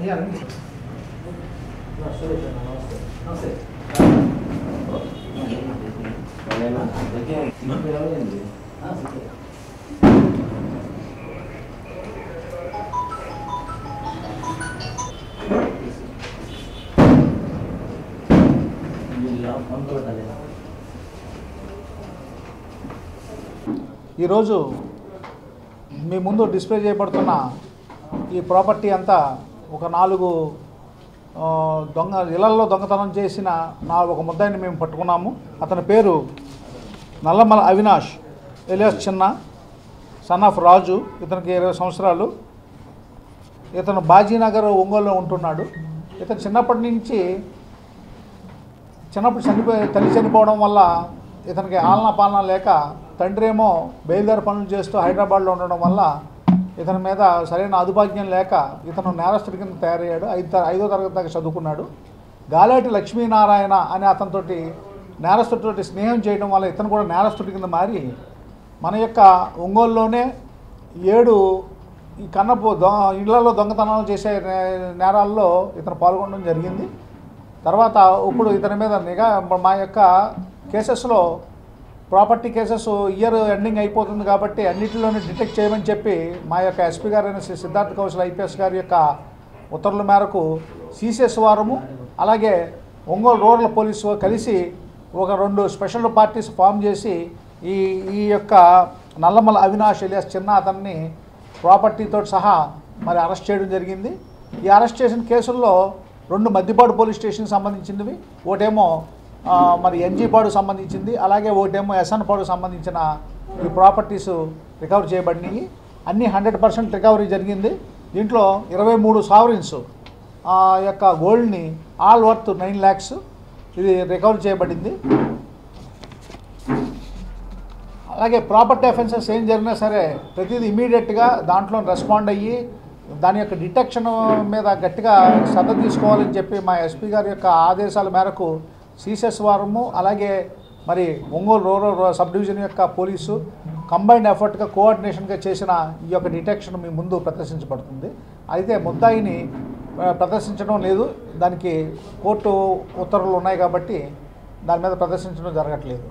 ఈరోజు మీ ముందు డిస్ప్లే చేయబడుతున్న ఈ ప్రాపర్టీ అంతా ఒక 4 ఇళ్లలో దొంగతనం చేసిన ఒక ముద్దాయిని మేము పట్టుకున్నాము. అతని పేరు నల్లమల అవినాష్ ఎలియాస్ చిన్న, సన్ ఆఫ్ రాజు. ఇతనికి 20 సంవత్సరాలు. ఇతను బాజీనగర్ ఒంగోలులో ఉంటున్నాడు. ఇతను చిన్నప్పుడు తల్లి చనిపోవడం వల్ల ఇతనికి ఆలనా పాలన లేక తండ్రి ఏమో బయలుదేరి పనులు చేస్తూ హైదరాబాద్లో ఉండడం వల్ల ఇతని మీద సరైన అదుపాజ్ఞం లేక ఇతను నేరస్తుడి కింద తయారయ్యాడు. 5వ తరగతి దాకా చదువుకున్నాడు. గాలేటి లక్ష్మీనారాయణ అనే అతనితోటి నేరస్తుడితోటి స్నేహం చేయడం వల్ల ఇతను కూడా నేరస్తుడి కింద మారి మన యొక్క ఒంగోలులోనే 7 ఈ కన్నపు ఇళ్లలో దొంగతనాలు చేసే నేరాల్లో ఇతను పాల్గొనడం జరిగింది. తర్వాత ఇప్పుడు ఇతని మీద నిఘా మా యొక్క కేసెస్లో ప్రాపర్టీ కేసెస్ ఇయర్ ఎండింగ్ అయిపోతుంది కాబట్టి అన్నింటిలోనే డిటెక్ట్ చేయమని చెప్పి మా యొక్క ఎస్పీ గారైన శ్రీ సిద్ధార్థ కౌశల్ ఐపీఎస్ గారి యొక్క ఉత్తర్వుల మేరకు సిసిఎస్ వారము అలాగే ఒంగోలు రూరల్ పోలీసు కలిసి ఒక 2 స్పెషల్ పార్టీస్ ఫామ్ చేసి ఈ యొక్క నల్లమల అవినాష్ ఎలియాస్ చిన్న అతన్ని ప్రాపర్టీతో సహా మరి అరెస్ట్ చేయడం జరిగింది. ఈ అరెస్ట్ చేసిన కేసుల్లో 2 మద్దిపాడు పోలీస్ స్టేషన్కి సంబంధించినవి, ఒకటేమో మరి ఎన్జీపాడు సంబంధించింది, అలాగే ఒకటేమో ఎస్ఎన్పాడు సంబంధించిన ఈ ప్రాపర్టీస్ రికవర్ చేయబడినాయి. అన్నీ 100% రికవరీ జరిగింది. దీంట్లో 23 సావరిన్స్ యొక్క గోల్డ్ని ఆల్ వర్త్ 9 lakhs ఇది రికవర్ చేయబడింది. అలాగే ప్రాపర్టీ అఫెన్సెస్ ఏం జరిగినా సరే ప్రతిదీ ఇమీడియట్గా దాంట్లో రెస్పాండ్ అయ్యి దాని యొక్క డిటెక్షన్ మీద గట్టిగా శ్రద్ధ తీసుకోవాలని చెప్పి మా ఎస్పీ గారి యొక్క ఆదేశాల మేరకు సిసిఎస్ వారము అలాగే మరి ఒంగోలు రూరల్ సబ్ డివిజన్ యొక్క పోలీసు కంబైన్డ్ ఎఫర్ట్గా కోఆర్డినేషన్గా చేసిన ఈ యొక్క డిటెక్షన్ మీ ముందు ప్రదర్శించబడుతుంది. అయితే ముద్దాయిని ప్రదర్శించడం లేదు, దానికి కోర్టు ఉత్తర్వులు ఉన్నాయి కాబట్టి దాని మీద ప్రదర్శించడం జరగట్లేదు.